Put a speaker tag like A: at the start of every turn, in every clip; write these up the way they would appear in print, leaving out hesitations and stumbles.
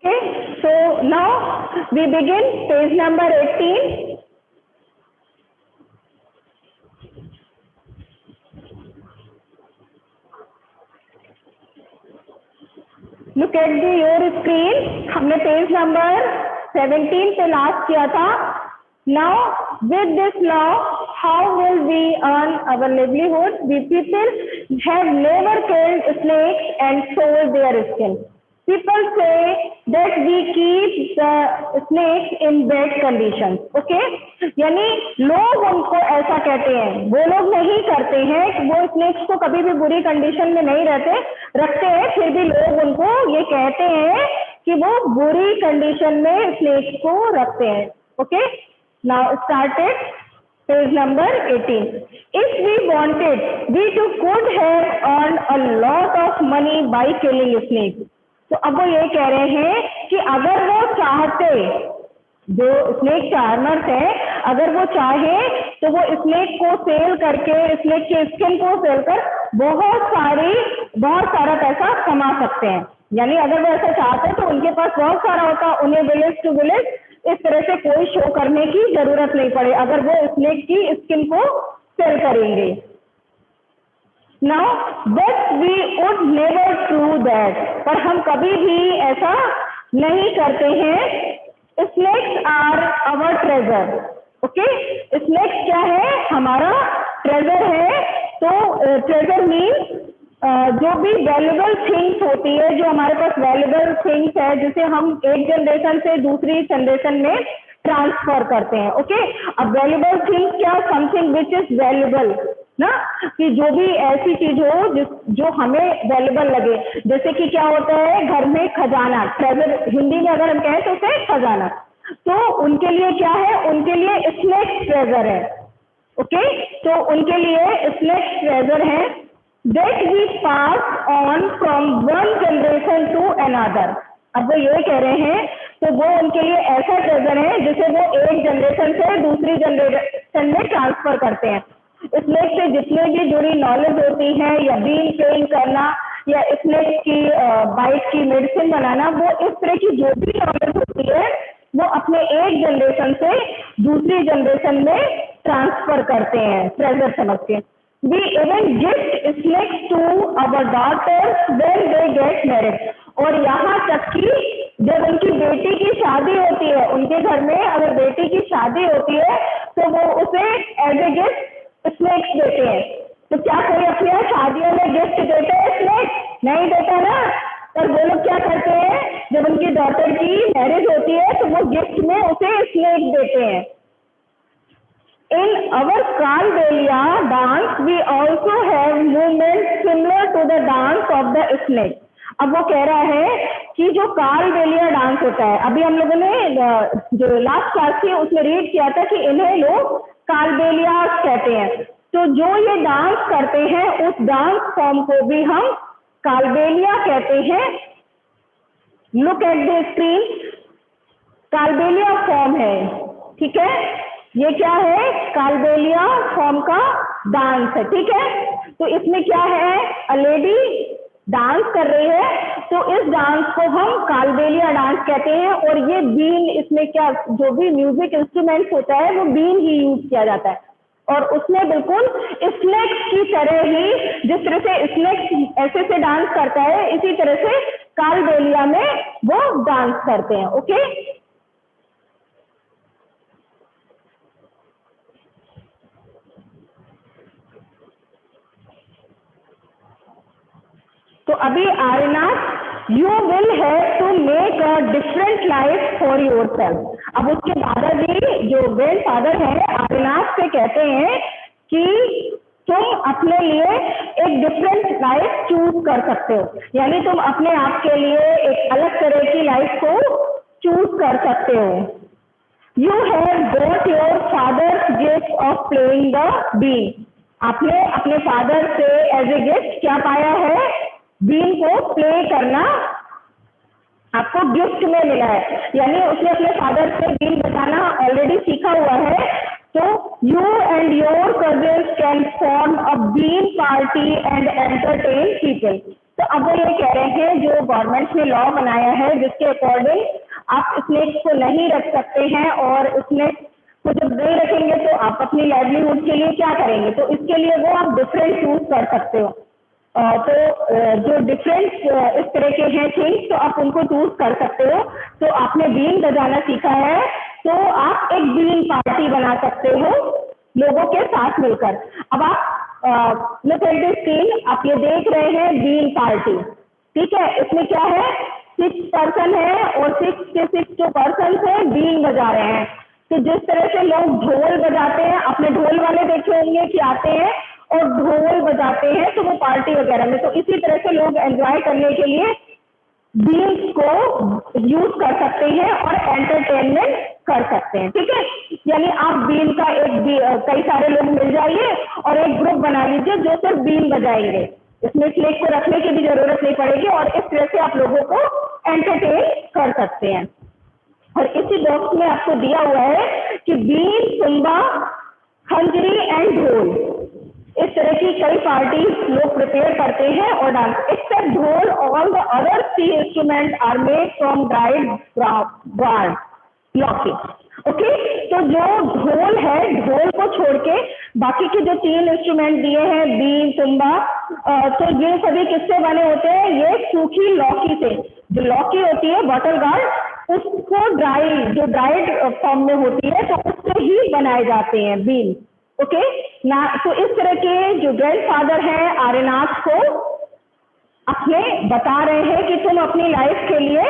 A: Okay, so now we begin page number 18. Look at your screen. हमने page number 17 पे last किया था. Now with this law, how will we earn our livelihood? We people have never killed snakes and sold their skin. People say that we keep the snakes in bad conditions. Okay? यानी लोग उनको ऐसा कहते हैं, वो लोग नहीं करते हैं कि वो स्नेक्स को कभी भी बुरी कंडीशन में नहीं रखते हैं, फिर भी लोग उनको ये कहते हैं कि वो बुरी कंडीशन में स्नेक्स को रखते हैं. Okay, now started page number 18. If we wanted, we too could have earned a lot of money by killing snakes. तो अब वो ये कह रहे हैं कि अगर वो चाहते, जो स्नेक चार्मर्स है, अगर वो चाहे तो वो स्नेक को सेल करके, स्नेक के स्किन को सेल कर बहुत सारा पैसा कमा सकते हैं. यानी अगर वो ऐसा चाहते हैं तो उनके पास बहुत सारा होता, उन्हें विलेज टू विलेज इस तरह से कोई शो करने की जरूरत नहीं पड़े अगर वो स्नेक की स्किन को सेल करेंगे. Now, but we would never do that. पर हम कभी भी ऐसा नहीं करते हैं. Snakes are our treasure. Okay? Snakes क्या है? हमारा treasure है. तो treasure means जो भी वैल्यूबल थिंग्स होती है, जो हमारे पास वैल्यूबल थिंग्स है, जिसे हम एक जनरेशन से दूसरी जनरेशन में ट्रांसफर करते हैं. ओके, अब वैल्यूबल थिंग्स क्या? समथिंग विच इज वैल्यूबल ना, कि जो भी ऐसी चीज हो जो हमें वैल्यूबल लगे. जैसे कि क्या होता है घर में खजाना, ट्रेजर हिंदी में अगर हम कहें तो उसे खजाना. तो उनके लिए क्या है? उनके लिए स्नेक ट्रेजर है. ओके, तो उनके लिए स्नेक ट्रेजर है. That we pass on from one generation to another. अब वो ये कह रहे हैं तो वो उनके लिए ऐसा ट्रेजर है जिसे वो एक जनरेशन से दूसरी जनरेशन में ट्रांसफर करते हैं. स्नेक से जितने भी जुड़ी नॉलेज होती है, या बीन पेइंग करना, या स्नेक की बाइट की मेडिसिन बनाना, वो इस तरह की जो भी नॉलेज होती है वो अपने एक जनरेशन से दूसरी जनरेशन में ट्रांसफर करते हैं ट्रेजर समझ के. We even gift snakes to our daughters when they get married. और यहाँ तक कि जब उनकी बेटी की शादी होती है, उनके घर में अगर बेटी की शादी होती है तो वो उसे एज ए गिफ्ट स्नेक्स देते हैं. तो क्या कोई अपने यहाँ शादियों में गिफ्ट देते हैं स्नेक्स? नहीं देता ना. पर वो लोग क्या करते हैं, जब उनकी डॉटर की मैरिज होती है तो वो गिफ्ट में उसे स्नेक देते हैं. In our Kalbelia dance, we also have movements similar to the dance of the snake. अब वो कह रहा है कि जो कालबेलिया डांस होता है, अभी हम लोगों ने जो लास्ट क्लास थी उसमें रीड किया था कि इन्हें लोग कालबेलिया कहते हैं. तो जो ये डांस करते हैं उस डांस फॉर्म को भी हम कालबेलिया कहते हैं. Look at the screen. Kalbelia form है, ठीक है. ये क्या है? कालबेलिया फॉर्म का डांस है, ठीक है. तो इसमें क्या है? अ लेडी डांस कर रही है, तो इस डांस को हम कालबेलिया डांस कहते हैं. और ये बीन, इसमें क्या जो भी म्यूजिक इंस्ट्रूमेंट होता है वो बीन ही यूज किया जाता है. और उसमें बिल्कुल स्नेक्स की तरह ही, जिस तरह से स्नेक्स ऐसे से डांस करता है, इसी तरह से कालबेलिया में वो डांस करते हैं. ओके, तो अभी Aryanath, you will have to make a different life for yourself. अब उसके दादाजी जो ग्रैंड फादर है आर्यनाथ से कहते हैं कि तुम अपने लिए एक डिफरेंट लाइफ चूज कर सकते हो. यानी तुम अपने आप के लिए एक अलग तरह की लाइफ को चूज कर सकते हो. You have got your father's gift of playing the been. आपने अपने फादर से एज ए गिफ्ट क्या पाया है? बीन को प्ले करना आपको गिफ्ट में मिला है. यानी उसने अपने फादर से बीन बजाना ऑलरेडी सीखा हुआ है. तो you and your cousins can form a been party and entertain people. तो अब वो ये कह रहे हैं जो गवर्नमेंट ने लॉ बनाया है जिसके अकॉर्डिंग आप स्नेक्स को नहीं रख सकते हैं, और स्नेक्स को जब नहीं रखेंगे तो आप अपनी लाइवलीहुड के लिए क्या करेंगे, तो इसके लिए वो आप डिफरेंट चूज कर सकते हो। तो जो डिफरेंट इस तरह के हैं थिंग्स, तो आप उनको चूज कर सकते हो। तो आपने बीन बजाना सीखा है, तो आप एक बीन पार्टी बना सकते हो लोगों के साथ मिलकर। अब आप लुक एट द स्क्रीन, आप ये देख रहे हैं बीन पार्टी, ठीक है। इसमें क्या है, 6 पर्सन है और 6 के 6 जो पर्सन है बीन बजा रहे हैं। तो जिस तरह से लोग ढोल बजाते हैं, आपने ढोल वाले देखे होंगे कि आते हैं और ढोल बजाते हैं तो वो पार्टी वगैरह में, तो इसी तरह से लोग एंजॉय करने के लिए बीन्स को यूज कर सकते हैं और एंटरटेनमेंट कर सकते हैं, ठीक है। यानी आप बीन का कई सारे लोग मिल जाइए और एक ग्रुप बना लीजिए जो सिर्फ बीन बजाएंगे, इसमें स्नेक को रखने की भी जरूरत नहीं पड़ेगी और इस तरह से आप लोगों को एंटरटेन कर सकते हैं। और इसी बॉक्स में आपको दिया हुआ है कि बीन, तुंबा, खंजरी एंड ढोल, इस तरह की कई पार्टी लोग प्रिपेयर करते हैं और dance. Except dhol, all the other 3 instrument are made from dried brand lauki. Okay, तो जो ढोल है, ढोल को छोड़ के बाकी के जो 3 इंस्ट्रूमेंट दिए हैं, बीन, तुंबा, तो ये सभी किससे बने होते हैं, ये सूखी लौकी से। जो लौकी होती है बॉटल गार्ड, उसको ड्राइड फॉर्म में होती है, तो उससे ही बनाए जाते हैं बीन। ओके ना, तो इस तरह के जो ग्रैंडफादर हैं आर्यनाथ को अपने बता रहे हैं कि तुम अपनी लाइफ के लिए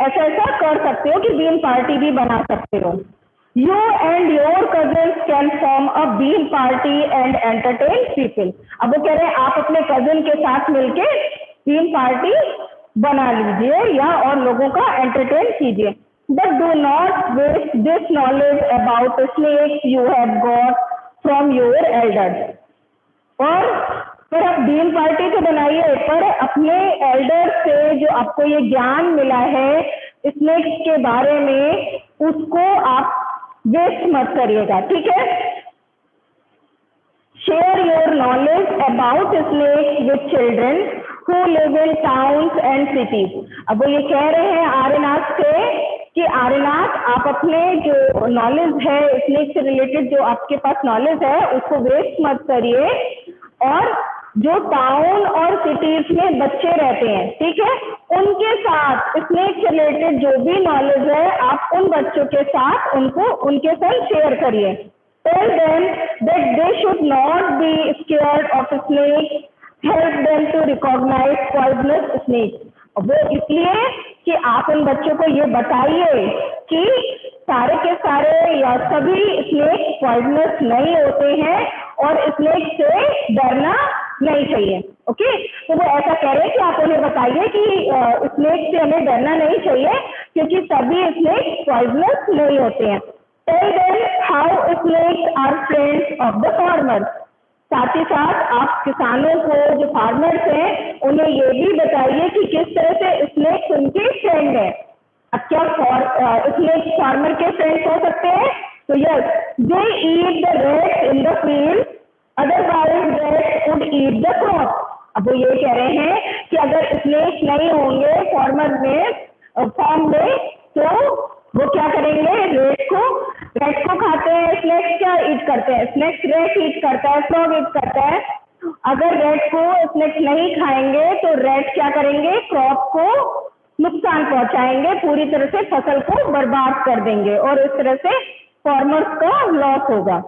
A: ऐसा ऐसा कर सकते हो कि बीन पार्टी भी बना सकते हो। You and your cousins can form a been party and entertain people. अब वो कह रहे हैं आप अपने कजिन के साथ मिलके बीन पार्टी बना लीजिए या और लोगों का एंटरटेन कीजिए। But do not waste this knowledge about snakes you have got from your elders. और फिर आप बीन पार्टी तो बनाइए, पर अपने एल्डर्स से जो आपको ये ज्ञान मिला है स्नेक्स के बारे में, उसको आप वेस्ट मत करिएगा, ठीक है। Share your knowledge about snakes with children who live in towns and cities. अब वो ये कह रहे हैं आर्यनाथ से कि आर्यनाथ, आप अपने जो नॉलेज है स्नेक से रिलेटेड, जो आपके पास नॉलेज है उसको वेस्ट मत करिए, और जो टाउन और सिटीज में बच्चे रहते हैं, ठीक है, उनके साथ स्नेक से रिलेटेड जो भी नॉलेज है आप उन बच्चों के साथ उनके साथ शेयर करिए। Tell them that they should not be scared of snake, help them to recognise poisonous snake. वो इसलिए कि आप उन बच्चों को ये बताइए कि सारे के सारे या सभी स्नेक पॉइजनस नहीं होते हैं और स्नेक से डरना नहीं चाहिए। ओके, तो वो ऐसा कह रहे हैं कि आप उन्हें बताइए कि स्नेक से हमें डरना नहीं चाहिए क्योंकि सभी स्नेक पॉइजनस नहीं होते हैं। Tell them how snakes are friends of the farmers. साथ ही साथ आप किसानों को, जो फार्मर्स हैं, उन्हें ये भी बताइए कि किस तरह से स्नेक्स उनके फ्रेंड है। अब क्या स्नेक्स फार्मर के फ्रेंड्स हो सकते हैं? तो yes, they eat the rates in the field, otherwise rates would eat the crop. अब वो ये कह रहे हैं कि अगर स्नेक्स नहीं होंगे फार्मर में, फार्म में, तो वो क्या करेंगे, रेट को खाते हैं। स्नेक्स क्या ईट करते हैं? स्नेक्स रेट ईट करता है, फ्रॉग ईट करता है। अगर रेट को स्नेक्स नहीं खाएंगे तो रेट क्या करेंगे, क्रॉप को नुकसान पहुंचाएंगे, पूरी तरह से फसल को बर्बाद कर देंगे और इस तरह से फार्मर्स का लॉस होगा।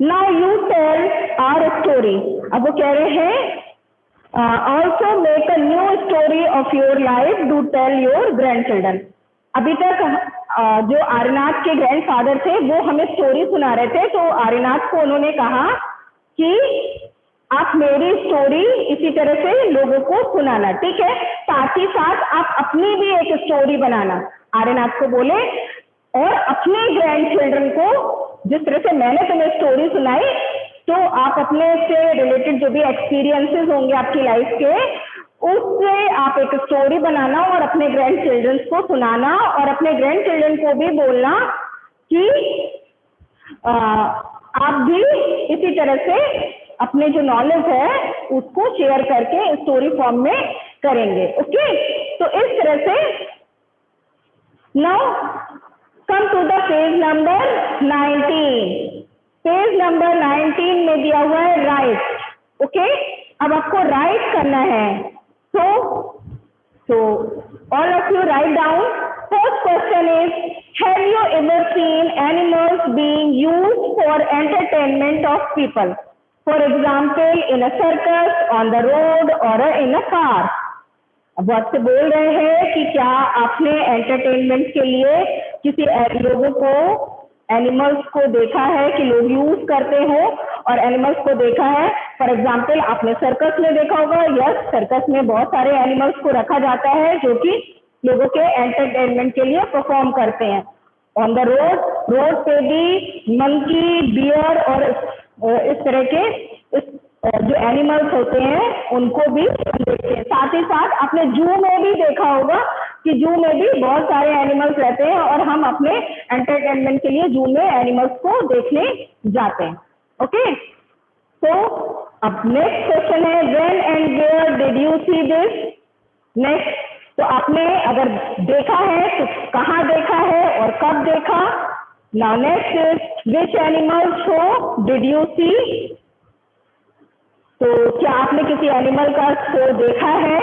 A: Now you tell our story. अब वो कह रहे हैं also make a new story of your life, do tell your grandchildren. अभी तक जो आर्यनाथ के ग्रैंडफादर थे वो हमें स्टोरी सुना रहे थे, तो आर्यनाथ को उन्होंने कहा कि आप मेरी स्टोरी इसी तरह से लोगों को सुनाना, ठीक है। साथ ही साथ आप अपनी भी एक स्टोरी बनाना, आर्यनाथ को बोले, और अपने ग्रैंड चिल्ड्रन को, जिस तरह से मैंने तुम्हें स्टोरी सुनाई, तो आप अपने से रिलेटेड जो भी एक्सपीरियंसेस होंगे आपकी लाइफ के, उससे आप एक स्टोरी बनाना और अपने ग्रैंड चिल्ड्रन को सुनाना, और अपने ग्रैंड चिल्ड्रन को भी बोलना कि आप भी इसी तरह से अपने जो नॉलेज है उसको शेयर करके स्टोरी फॉर्म में करेंगे। ओके, तो इस तरह से now come to the page number 19। Page number 19 में दिया हुआ है राइट। ओके, अब आपको राइट करना है। So all of you write down. First question is, have you ever seen animals being used for entertainment of people? For example, in a circus, on the road or in a car. अब आपसे बोल रहे हैं कि क्या आपने entertainment के लिए किसी लोगों को एनिमल्स को देखा है कि लोग यूज करते हो और एनिमल्स को देखा है। फॉर एग्जाम्पल आपने सर्कस में देखा होगा। यस, सर्कस में बहुत सारे एनिमल्स को रखा जाता है जो कि लोगों के एंटरटेनमेंट के लिए परफॉर्म करते हैं। ऑन द रोड पे भी मंकी, बियर और इस तरह के जो एनिमल्स होते हैं उनको भी देखते हैं। साथ ही साथ आपने जू में भी देखा होगा कि जू में भी बहुत सारे एनिमल्स रहते हैं और हम अपने एंटरटेनमेंट के लिए जू में एनिमल्स को देखने जाते हैं। ओके, तो अब नेक्स्ट क्वेश्चन है, when and where did you see this? Next, तो आपने अगर देखा है तो कहाँ देखा है और कब देखा? Now next is, which animal show did you see? तो क्या आपने किसी एनिमल का शो देखा है?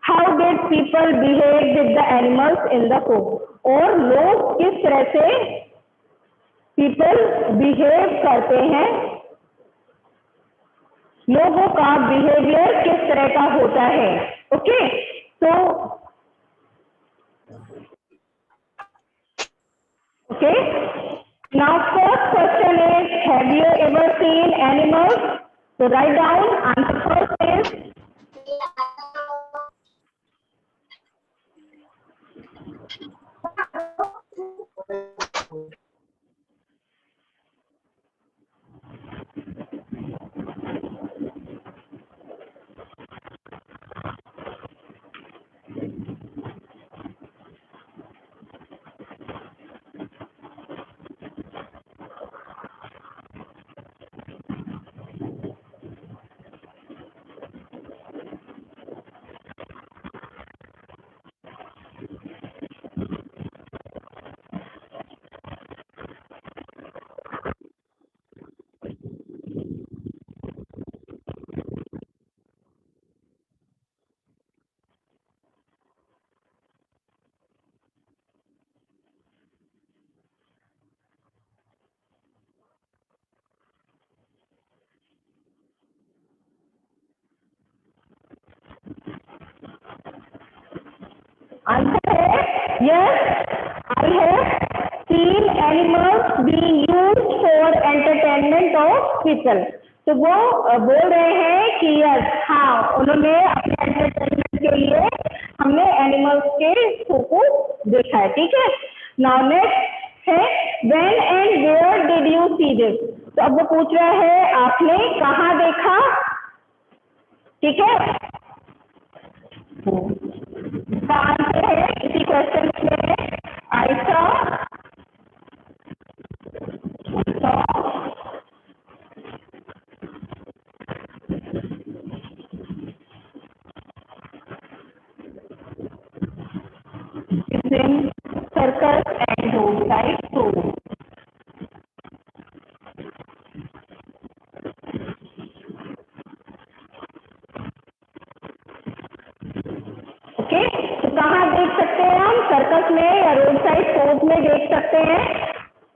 A: How did people behave with the animals in the show? और लोग किस तरह से पीपल बिहेव करते हैं, लोगों का बिहेवियर किस तरह का होता है। ओके, तो okay, now first question is, have you ever seen animals? So write down. Answer first is answer है yes, I have seen animals being used for entertainment of people. तो वो बोल रहे हैं कि यस, हाँ, उन्होंने अपने एंटरटेनमेंट के लिए हमने एनिमल्स के शो को देखा है। ठीक है, नाउ नेक्स्ट है, when and where did you see this? तो अब वो पूछ रहा है आपने कहाँ देखा। ठीक है, आंसर है इसी क्वेश्चन में, I saw in circus and roadside shows. Okay, तो कहाँ देख सकते हैं हम? सर्कस में या रोड साइड शोज में देख सकते हैं।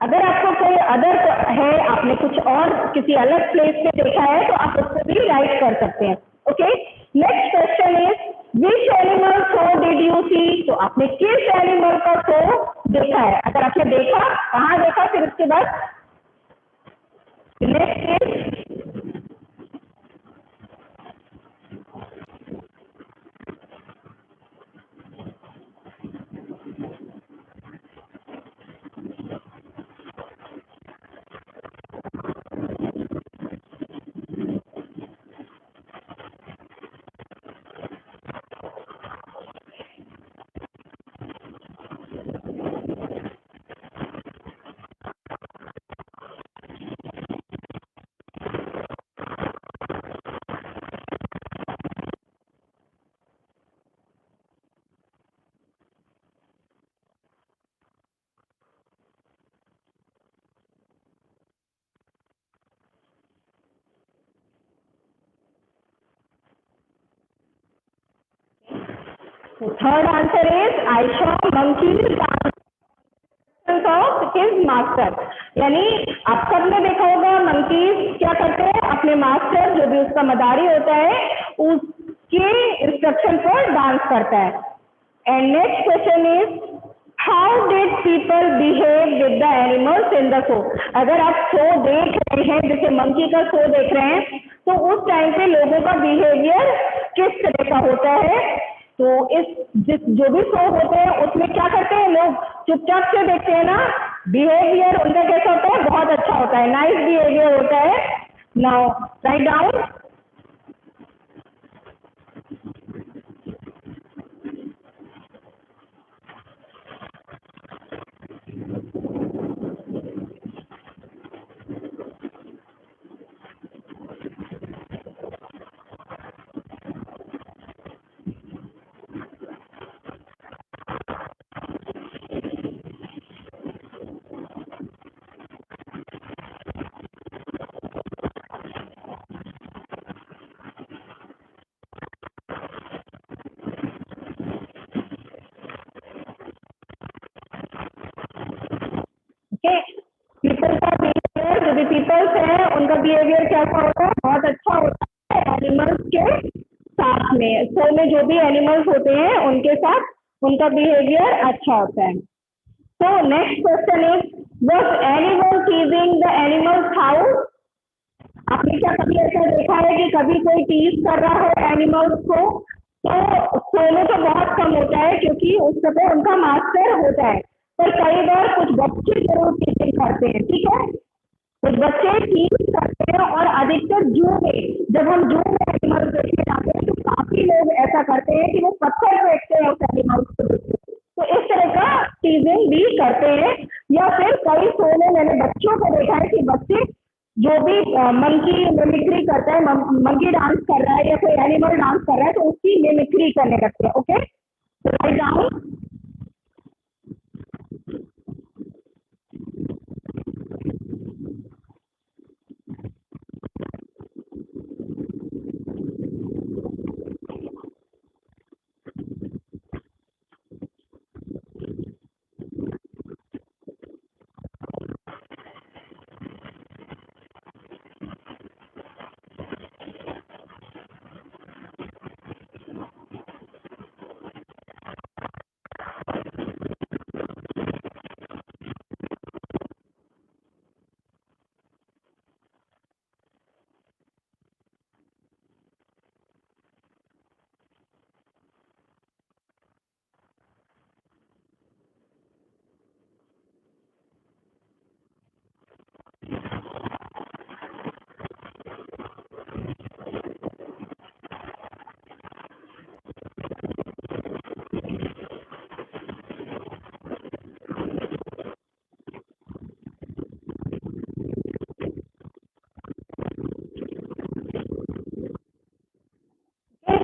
A: अगर आपको कोई अदर है, आपने कुछ और किसी अलग प्लेस पे देखा है तो आप उसको भी राइट कर सकते हैं। Okay, next question is, which animal show did you see? तो आपने किस एनिमल का शो देखा है? अगर आपने देखा, कहाँ देखा, फिर उसके बाद next is, third answer is I Shaw monkeys of his master, यानी आप सबने देखा होगा मंकीज क्या करते हैं, अपने मास्टर जो भी उसका मदारी होता है उसके इंस्ट्रक्शन पर डांस करता है। And next question is how did people behave with the animals in the show. अगर आप शो देख रहे हैं, जैसे मंकी का शो देख रहे हैं, तो उस टाइम पे लोगों का बिहेवियर किस तरह का होता है। तो जो भी शो होते हैं उसमें क्या करते हैं लोग, चुपचाप से देखते हैं ना, बिहेवियर उनका कैसा होता है, बहुत अच्छा होता है, नाइस बिहेवियर होता है। Now write down. पीपल का बिहेवियर, जो भी पीपल्स हैं उनका बिहेवियर कैसा होता है, बहुत अच्छा होता है एनिमल्स के साथ में। शो में जो भी एनिमल्स होते हैं उनके साथ उनका बिहेवियर अच्छा होता है। तो next question is was anyone टीजिंग the animals house. आपने क्या कभी ऐसा देखा है कि कभी कोई टीज कर रहा हो एनिमल्स को। तो शो में तो बहुत कम होता है क्योंकि उस समय उनका मास्टर होता है, पर कई बार कुछ बच्चे जरूर टीचिंग करते हैं, ठीक है। कुछ बच्चे टीच करते हैं और अधिकतर जू में, जब हम जू में एनिमल्स देखने जाते हैं तो काफी लोग ऐसा करते हैं कि वो पत्थर फेंकते हैं उस एनिमल्स को देखते हैं। तो इस तरह का टीजिंग भी करते हैं। या फिर कई शो में मैंने बच्चों को देखा है कि बच्चे जो भी मंकी मिमिक्री करता है, मंकी डांस कर रहा है या कोई एनिमल डांस कर रहा है, तो उसकी मिमिक्री करने लगते हैं। Okay, write down.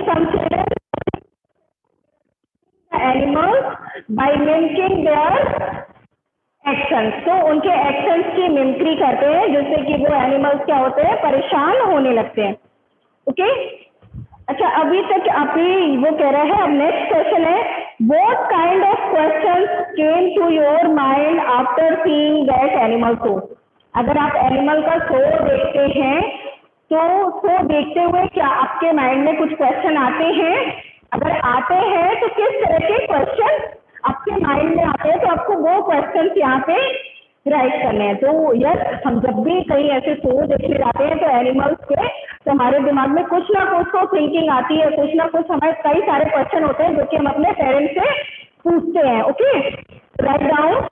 A: Some children animals by mimicking their actions. तो उनके एक्शंस की मिमिक्री करते हैं जिससे कि वो एनिमल्स क्या होते हैं, परेशान होने लगते हैं। ओके, अच्छा अभी तक अभी वो कह रहा है, अब नेक्स्ट क्वेश्चन है what kind of questions came to your mind after seeing that animal show. अगर आप एनिमल का शो देखते हैं तो शो देखते हुए क्या आपके माइंड में कुछ क्वेश्चन आते हैं। अगर आते हैं तो किस तरह के क्वेश्चन आपके माइंड में आते हैं, तो आपको वो क्वेश्चन यहाँ पे राइट करने हैं। तो यस, हम जब भी कहीं ऐसे शो देखने जाते हैं तो एनिमल्स के, तो हमारे दिमाग में कुछ ना कुछ तो थिंकिंग आती है, कुछ ना कुछ हमारे कई सारे क्वेश्चन होते हैं जो कि हम अपने पेरेंट्स से पूछते हैं। Okay, write down.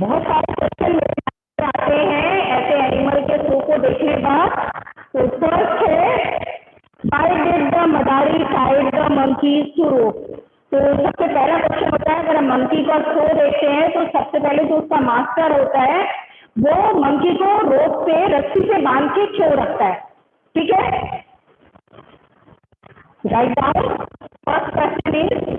A: बहुत सारे क्वेश्चन आते हैं ऐसे एनिमल के शो को देखने बाद। तो फर्स्ट है, why did the madari tied the monkeys to rope. तो सबसे पहला क्वेश्चन होता है, अगर हम मंकी का शो देखते हैं तो सबसे पहले जो उसका मास्टर होता है वो मंकी को रोप पे रस्सी से बांध के क्यों रखता है। ठीक है, write down. First question is,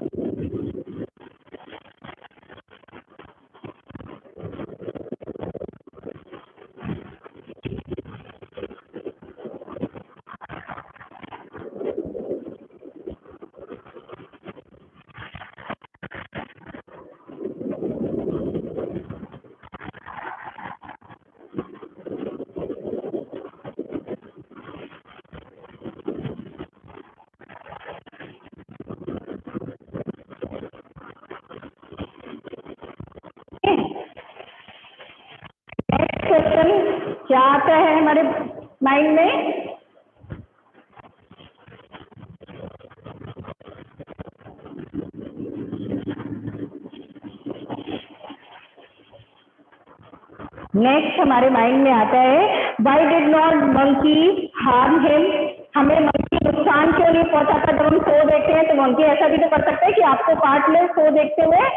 A: question क्या आता है हमारे माइंड में। नेक्स्ट हमारे माइंड में आता है, why did not monkey harm him. हमें मंकी नुकसान क्यों नहीं पहुंचाता। जब हम शो देखते हैं तो मंकी ऐसा भी तो कर सकता है कि आपको काट ले शो देखते हुए।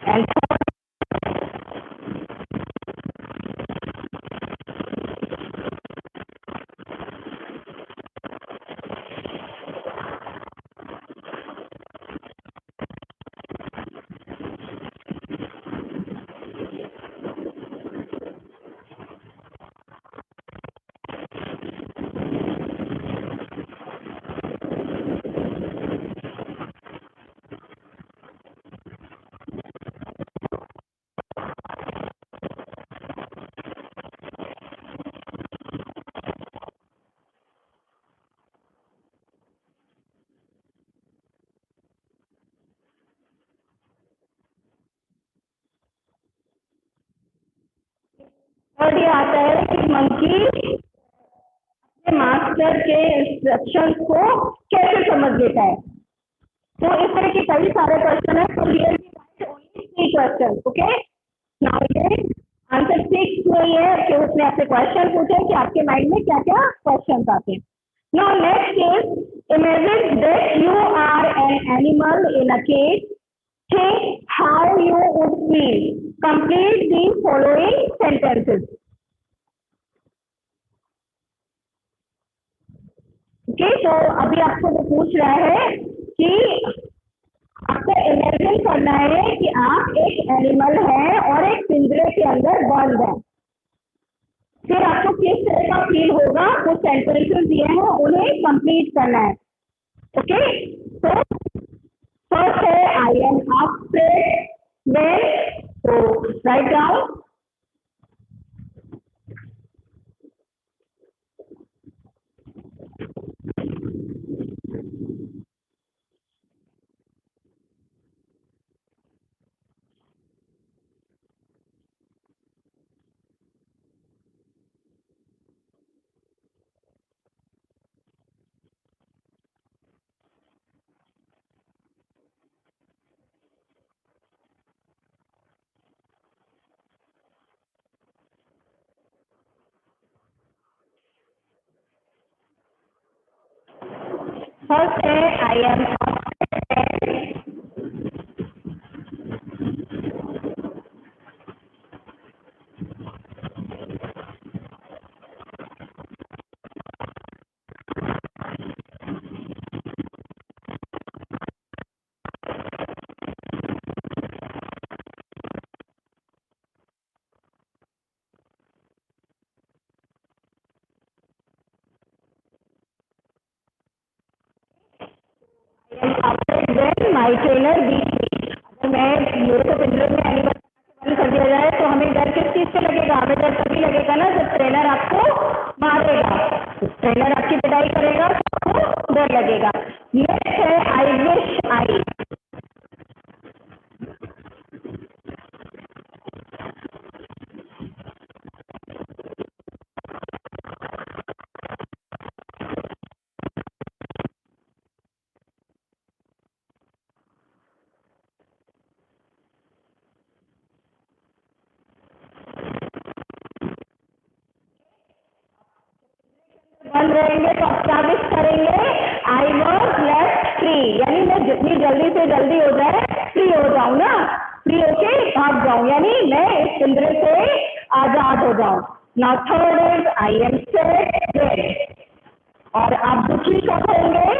A: एंड थर्ड ये आता है कि मंकी मास्टर के इंस्ट्रक्शंस को कैसे समझ लेता है। तो इस तरह के कई सारे क्वेश्चन है। तो here we write only 3 question. Okay, now ये आंसर 6 नहीं है कि उसने आपसे क्वेश्चन पूछे कि आपके माइंड में क्या क्या क्वेश्चन आते हैं। Now next is, imagine that you are an animal in a cage. Think how you would feel. Complete the following sentences. Okay, तो अभी आपको वो पूछ रहा है कि आपको इमेजिन करना है कि आप एक एनिमल हैं और एक पिंजरे के अंदर बंद हैं। फिर आपको किस तरह का फील होगा, वो सेंटेंसेस दिए हैं उन्हें कंप्लीट करना है। ओके, तो फर्स्ट है, आई एम अफ्रेड व्हेन। तो राइट डाउन। फर्स्ट है, I am afraid. I am afraid when my trainer beat me. अगर मैं मेरे को पिंजरे में एनिमल बंद कर दिया जाए तो हमें डर किस चीज से लगेगा? हमें डर तभी लगेगा ना जब ट्रेनर आपको मारेगा, ट्रेनर आपकी पिटाई करेगा तो आपको डर लगेगा। नेक्स्ट है आई विश आई। बंद रहेंगे तो आप क्या विश करेंगे? आई वॉज लेफ्ट फ्री, यानी मैं जितनी जल्दी से जल्दी हो जाए फ्री हो जाऊं ना, फ्री होके भाग जाऊं, यानी मैं इस पिंजरे से आजाद हो जाऊं। Now third is I am said, और आप दुखी कब होंगे?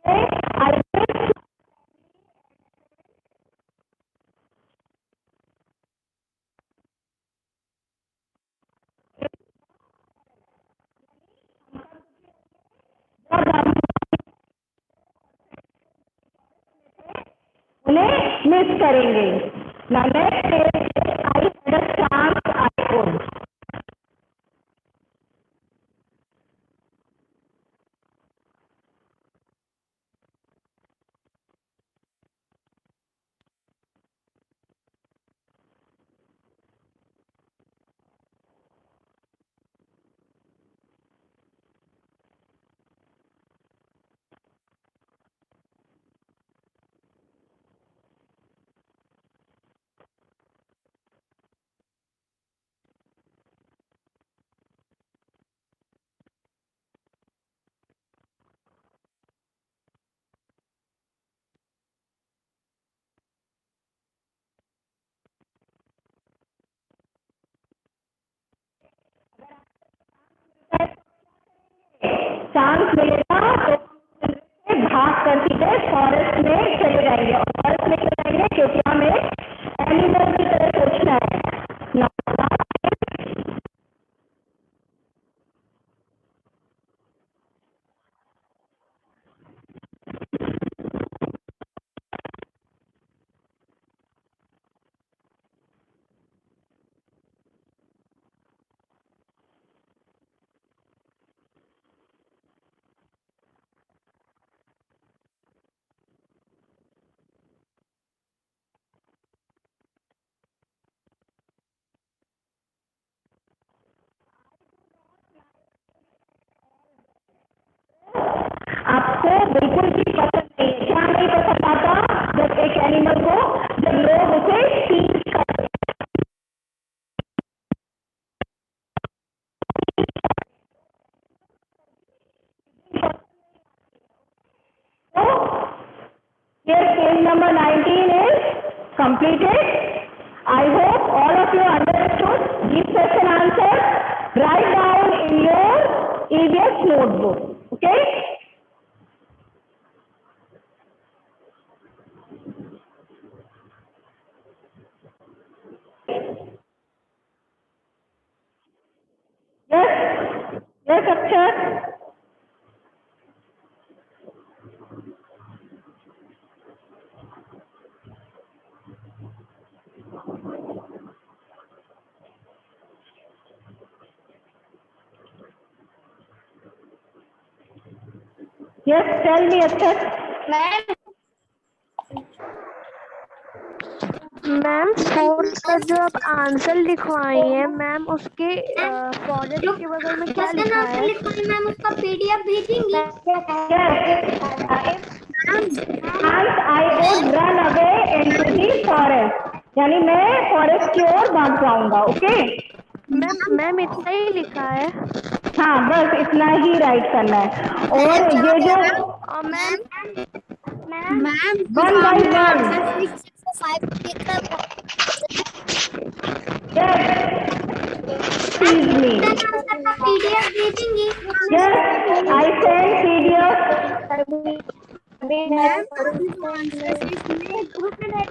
A: आई उन्हें मिस करेंगे। Now next is I had a chance I would. Chance मिलेगा तो भाग कर सीधे फॉरेस्ट में चले जाएंगे, और फॉरेस्ट में क्यों जाएंगे? क्योंकि हमें एनिमल की तरह सोचना है। आपको बिल्कुल भी पसंद नहीं है, क्या नहीं पसंद आता? जब एक एनिमल को, जब लोग उसे टीज करते हैं, तो here page number 19 is completed. I hope all of you understood these question answers. Write down in your EVS notebook. Okay? Yes? Yes, Akshat? Yes, tell me, Akshat.
B: Ma'am fourth का जो आप answer लिखवाई है ma'am, उसके forest के बगल में क्या लिखा है?
C: मैम उसका PDF भेजेंगी?
A: Once I would run away into the forest, यानी मैं फॉरेस्ट की ओर भाग जाऊंगा। ओके?
B: मैम इतना ही लिखा है।
A: हाँ बस इतना ही राइट करना है। और ये जो
B: और ma'am
C: ma'am
A: one by one, excuse me,
C: answer का पीडीएफ भेजेंगी।
A: yes I send PDF.
C: Ma'am group में